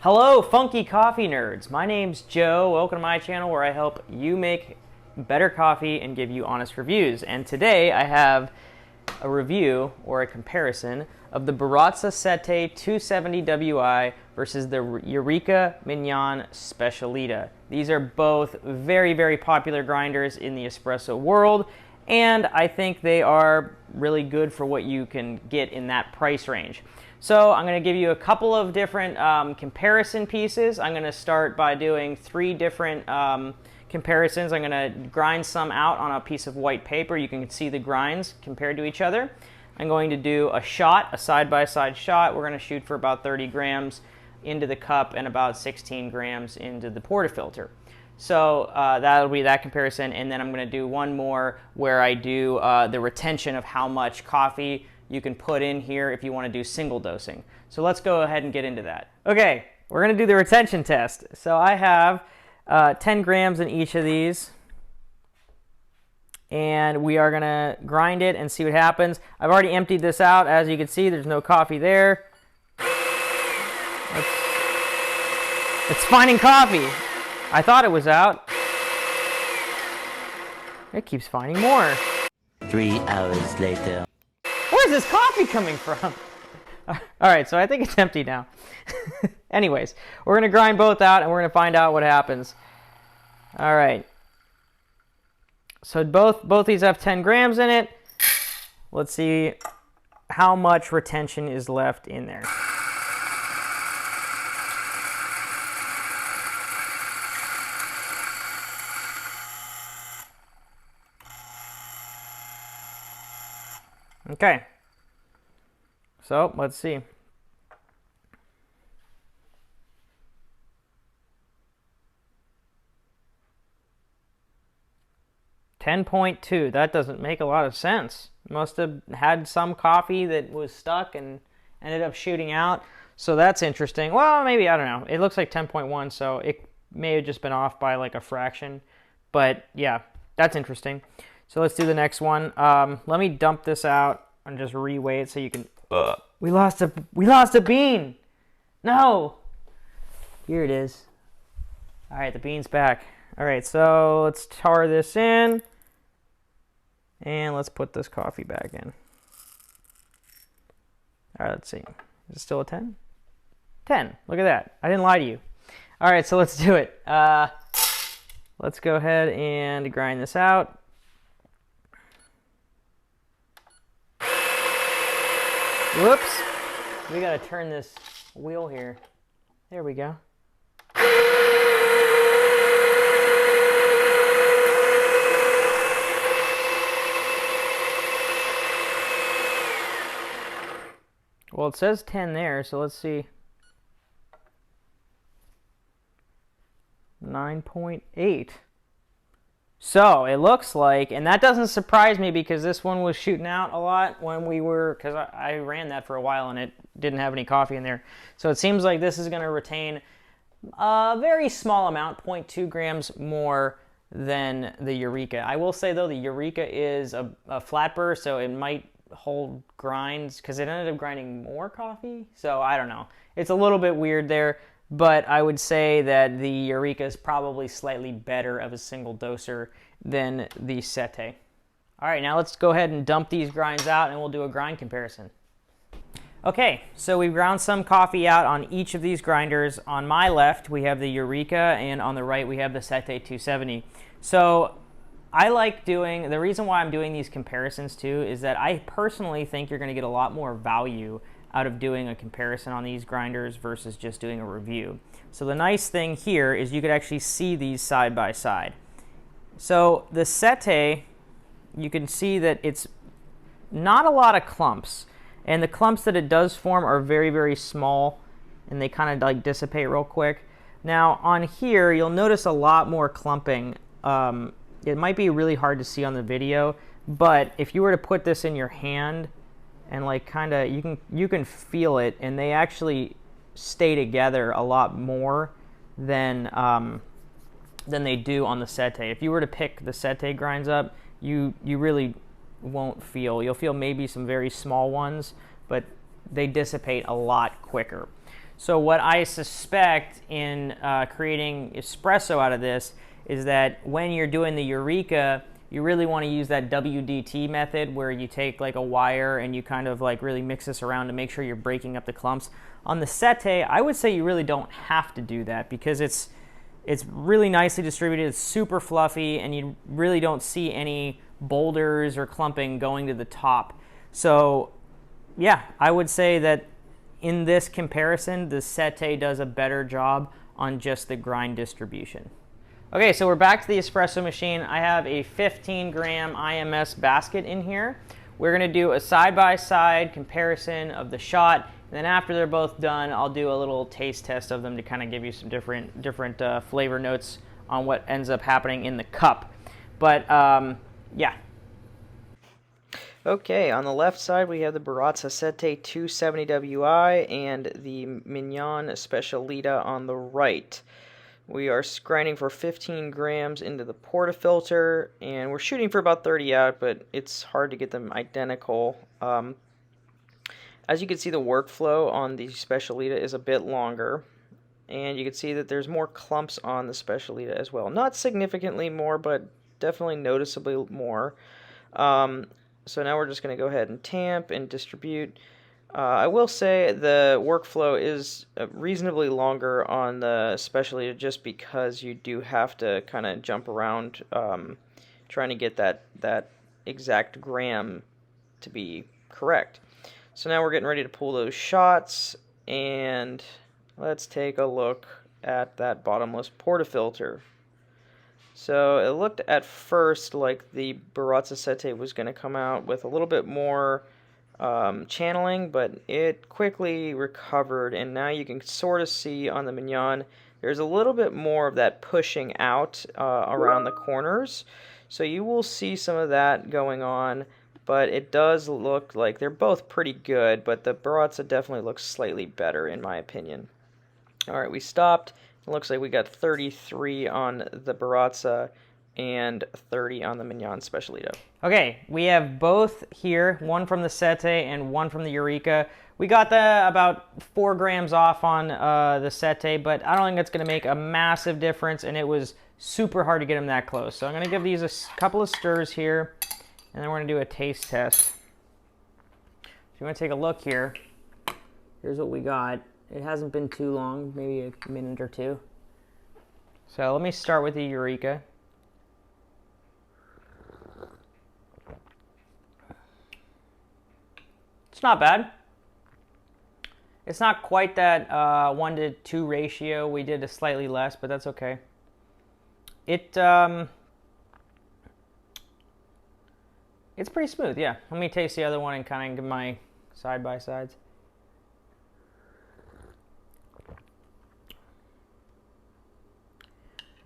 Hello, funky coffee nerds. My name's Joe. Welcome to my channel where I help you make better coffee and give you honest reviews. And today I have a review or a comparison of the Baratza Sette 270 WI versus the Eureka Mignon Specialita. These are both very, very popular grinders in the espresso world, and I think they are really good for what you can get in that price range. So I'm going to give you a couple of different comparison pieces. I'm going to start by doing three different comparisons. I'm going to grind some out on a piece of white paper. You can see the grinds compared to each other. I'm going to do a shot, a side-by-side shot. We're going to shoot for about 30 grams into the cup and about 16 grams into the portafilter. So that'll be that comparison, and then I'm going to do one more where I do the retention of how much coffee you can put in here if you want to do single dosing. So let's go ahead and get into that. Okay, we're going to do the retention test. So I have 10 grams in each of these, and we are going to grind it and see what happens. I've already emptied this out. As you can see, there's no coffee there. It's finding coffee. I thought it was out. It keeps finding more. 3 hours later. Where's this coffee coming from? All right, so I think it's empty now. Anyways, we're going to grind both out and we're going to find out what happens. All right. So both these have 10 grams in it. Let's see how much retention is left in there. Okay, so let's see. $10.2. That doesn't make a lot of sense. Must have had some coffee that was stuck and ended up shooting out. So that's interesting. Well, maybe, I don't know. It looks like 10.1, so it may have just been off by like a fraction. But yeah, that's interesting. So let's do the next one. Let me dump this out and just reweigh it so you can. We lost a bean. No. Here it is. All right, the bean's back. All right, so let's tar this in, and let's put this coffee back in. All right, let's see. Is it still a 10? 10. Look at that. I didn't lie to you. All right, so let's do it. Let's go ahead and grind this out. Whoops, we gotta turn this wheel here. There we go. Well, it says 10 there, so let's see. 9.8. So it looks like, and that doesn't surprise me because this one was shooting out a lot when we were, because I ran that for a while and it didn't have any coffee in there. So it seems like this is going to retain a very small amount, 0.2 grams more than the Eureka. I will say though, the Eureka is a flat burr, so it might hold grinds because it ended up grinding more coffee. So I don't know. It's a little bit weird there. But I would say that the Eureka is probably slightly better of a single doser than the Sette. All right, now let's go ahead and dump these grinds out and we'll do a grind comparison. Okay, so we've ground some coffee out on each of these grinders. On my left, we have the Eureka, and on the right, we have the Sette 270. So I like doing, the reason why I'm doing these comparisons too is that I personally think you're going to get a lot more value out of doing a comparison on these grinders versus just doing a review. So the nice thing here is you could actually see these side by side. So the Sette, you can see that it's not a lot of clumps, and the clumps that it does form are very, very small, and they kind of like dissipate real quick. Now on here, you'll notice a lot more clumping. It might be really hard to see on the video, but if you were to put this in your hand, and like kind of you can feel it, and they actually stay together a lot more than they do on the Sette. If you were to pick the Sette grinds up, you really won't feel. You'll feel maybe some very small ones, but they dissipate a lot quicker. So what I suspect in creating espresso out of this is that when you're doing the Eureka, you really want to use that WDT method where you take like a wire and you kind of like really mix this around to make sure you're breaking up the clumps. On the Sette, I would say you really don't have to do that because it's really nicely distributed, it's super fluffy, and you really don't see any boulders or clumping going to the top. So yeah, I would say that in this comparison, the Sette does a better job on just the grind distribution. Okay, so we're back to the espresso machine. I have a 15-gram IMS basket in here. We're gonna do a side-by-side comparison of the shot, and then after they're both done, I'll do a little taste test of them to kind of give you some different flavor notes on what ends up happening in the cup. But yeah. Okay, on the left side we have the Baratza Sette 270 WI and the Mignon Specialita on the right. We are grinding for 15 grams into the portafilter, and we're shooting for about 30 out, but it's hard to get them identical. As you can see, the workflow on the Specialita is a bit longer, and you can see that there's more clumps on the Specialita as well. Not significantly more, but definitely noticeably more. So now we're just going to go ahead and tamp and distribute. I will say the workflow is reasonably longer on the Specialita just because you do have to kind of jump around trying to get that exact gram to be correct. So now we're getting ready to pull those shots, and let's take a look at that bottomless portafilter. So it looked at first like the Baratza Sette was going to come out with a little bit more channeling, but it quickly recovered, and now you can sort of see on the Mignon there's a little bit more of that pushing out around the corners. So you will see some of that going on, but it does look like they're both pretty good, but the Baratza definitely looks slightly better in my opinion. Alright, we stopped. It looks like we got 33 on the Baratza and 30 on the Mignon Specialita. Okay, we have both here, one from the Sette and one from the Eureka. We got about 4 grams off on the Sette, but I don't think it's going to make a massive difference, and it was super hard to get them that close. So I'm going to give these a couple of stirs here, and then we're going to do a taste test. If you want to take a look here, here's what we got. It hasn't been too long, maybe a minute or two. So let me start with the Eureka. It's not bad. It's not quite that 1-to-2 ratio. We did a slightly less, but that's okay. It's pretty smooth, yeah. Let me taste the other one and kind of give my side-by-sides.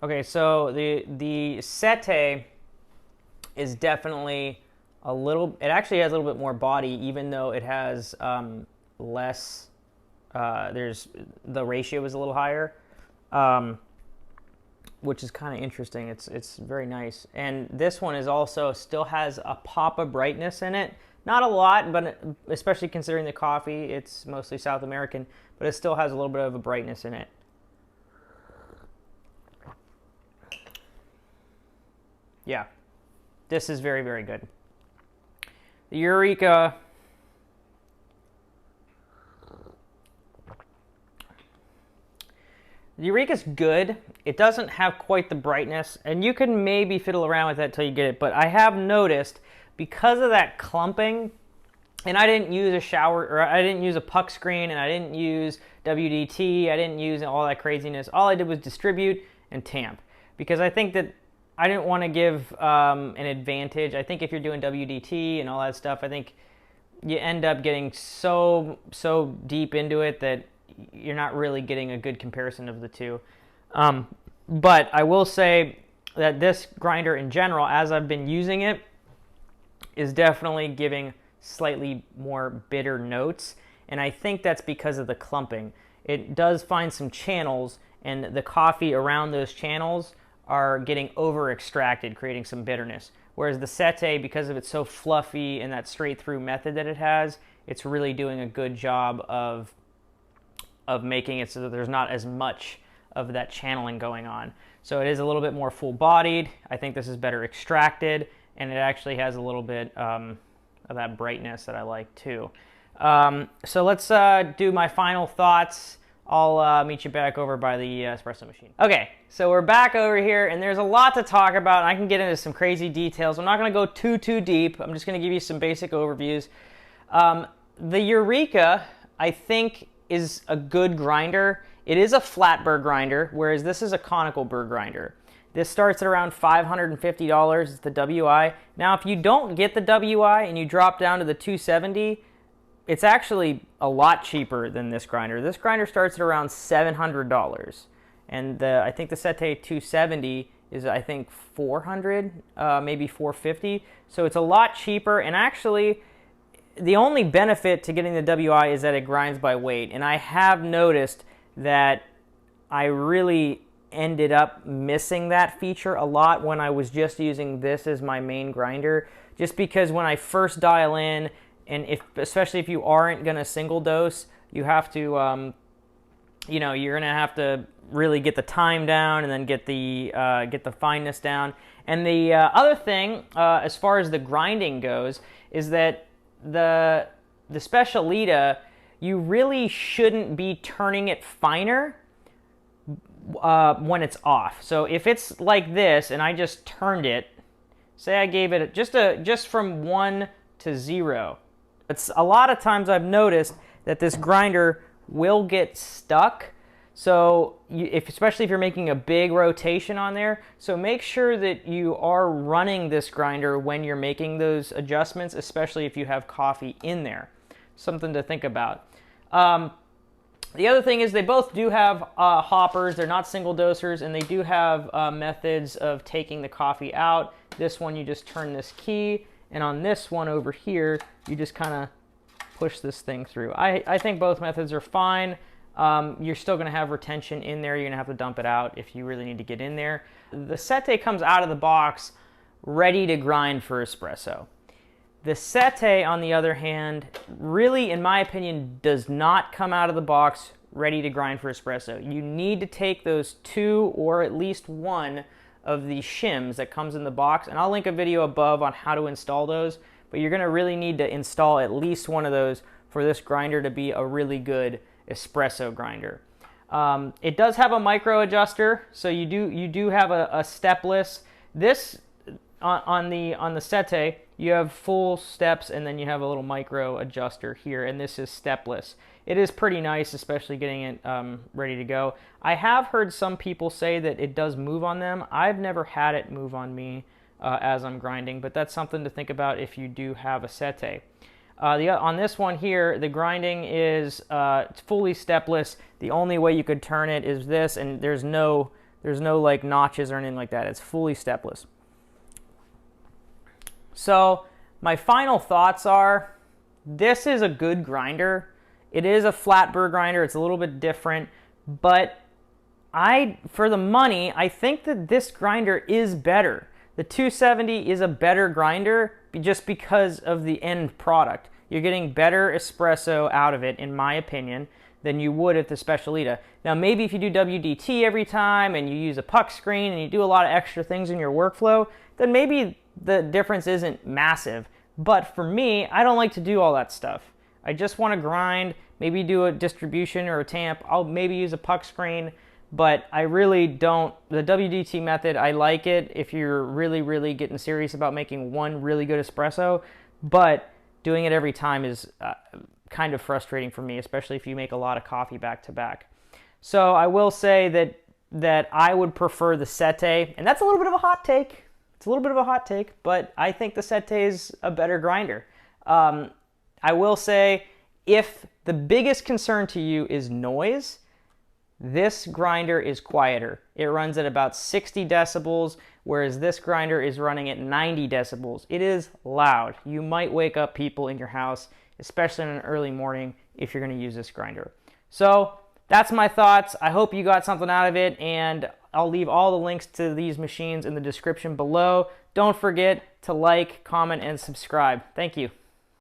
Okay, so the Sette is definitely a little, it actually has a little bit more body, even though it has less, the ratio is a little higher, which is kind of interesting. It's very nice. And this one is also, still has a pop of brightness in it. Not a lot, but especially considering the coffee, it's mostly South American, but it still has a little bit of a brightness in it. Yeah, this is very, very good. The Eureka, the Eureka's good. It doesn't have quite the brightness, and you can maybe fiddle around with that till you get it, but I have noticed because of that clumping, and I didn't use a shower, or I didn't use a puck screen, and I didn't use WDT, I didn't use all that craziness. All I did was distribute and tamp, because I think that I didn't want to give an advantage. I think if you're doing WDT and all that stuff, I think you end up getting so deep into it that you're not really getting a good comparison of the two. But I will say that this grinder in general, as I've been using it, is definitely giving slightly more bitter notes. And I think that's because of the clumping. It does find some channels, and the coffee around those channels are getting over extracted, creating some bitterness. Whereas the Sette, because of it's so fluffy and that straight through method that it has, it's really doing a good job of of making it so that there's not as much of that channeling going on. So it is a little bit more full-bodied. I think this is better extracted, and it actually has a little bit of that brightness that I like too. So let's do my final thoughts. I'll meet you back over by the espresso machine. Okay, so we're back over here, and there's a lot to talk about. I can get into some crazy details. I'm not going to go too deep. I'm just going to give you some basic overviews. The Eureka, I think, is a good grinder. It is a flat burr grinder, whereas this is a conical burr grinder. This starts at around $550. It's the WI. Now, if you don't get the WI and you drop down to the 270, it's actually a lot cheaper than this grinder. This grinder starts at around $700, and I think the Sette 270 is, I think, $400, maybe $450. So it's a lot cheaper, and actually, the only benefit to getting the WI is that it grinds by weight, and I have noticed that I really ended up missing that feature a lot when I was just using this as my main grinder, just because when I first dial in, and especially if you aren't going to single dose, you have to, you know, you're going to have to really get the time down and then get the fineness down. And the other thing, as far as the grinding goes, is that the Specialita, you really shouldn't be turning it finer when it's off. So if it's like this and I just turned it, say I gave it just from 1 to 0, it's a lot of times I've noticed that this grinder will get stuck. So especially if you're making a big rotation on there, so make sure that you are running this grinder when you're making those adjustments, especially if you have coffee in there. Something to think about. The other thing is they both do have hoppers. They're not single dosers, and they do have methods of taking the coffee out. This one, you just turn this key, and on this one over here, you just kind of push this thing through. I think both methods are fine. You're still going to have retention in there. You're going to have to dump it out if you really need to get in there. The Sette comes out of the box ready to grind for espresso. The Sette, on the other hand, really, in my opinion, does not come out of the box ready to grind for espresso. You need to take those 2 or at least 1 of the shims that comes in the box, and I'll link a video above on how to install those, but you're going to really need to install at least 1 of those for this grinder to be a really good espresso grinder. It does have a micro adjuster, so you do have a stepless. This on the Sette, you have full steps, and then you have a little micro adjuster here, and this is stepless. It is pretty nice, especially getting it ready to go. I have heard some people say that it does move on them. I've never had it move on me as I'm grinding, but that's something to think about if you do have a Sette. On this one here, the grinding is fully stepless. The only way you could turn it is this, and there's no like notches or anything like that. It's fully stepless. So my final thoughts are, this is a good grinder. It is a flat burr grinder. It's a little bit different, but for the money, I think that this grinder is better. The 270 is a better grinder just because of the end product. You're getting better espresso out of it, in my opinion, than you would at the Specialita. Now, maybe if you do WDT every time and you use a puck screen and you do a lot of extra things in your workflow, then maybe the difference isn't massive. But for me, I don't like to do all that stuff. I just want to grind, maybe do a distribution or a tamp. I'll maybe use a puck screen, but I really don't. The WDT method, I like it if you're really getting serious about making one really good espresso, but doing it every time is kind of frustrating for me, especially if you make a lot of coffee back to back. So I will say that I would prefer the Sette, and that's a little bit of a hot take. It's a little bit of a hot take, but I think the Sette is a better grinder. I will say, if the biggest concern to you is noise, this grinder is quieter. It runs at about 60 decibels, whereas this grinder is running at 90 decibels. It is loud. You might wake up people in your house, especially in an early morning, if you're going to use this grinder. So that's my thoughts. I hope you got something out of it, and I'll leave all the links to these machines in the description below. Don't forget to like, comment, and subscribe. Thank you.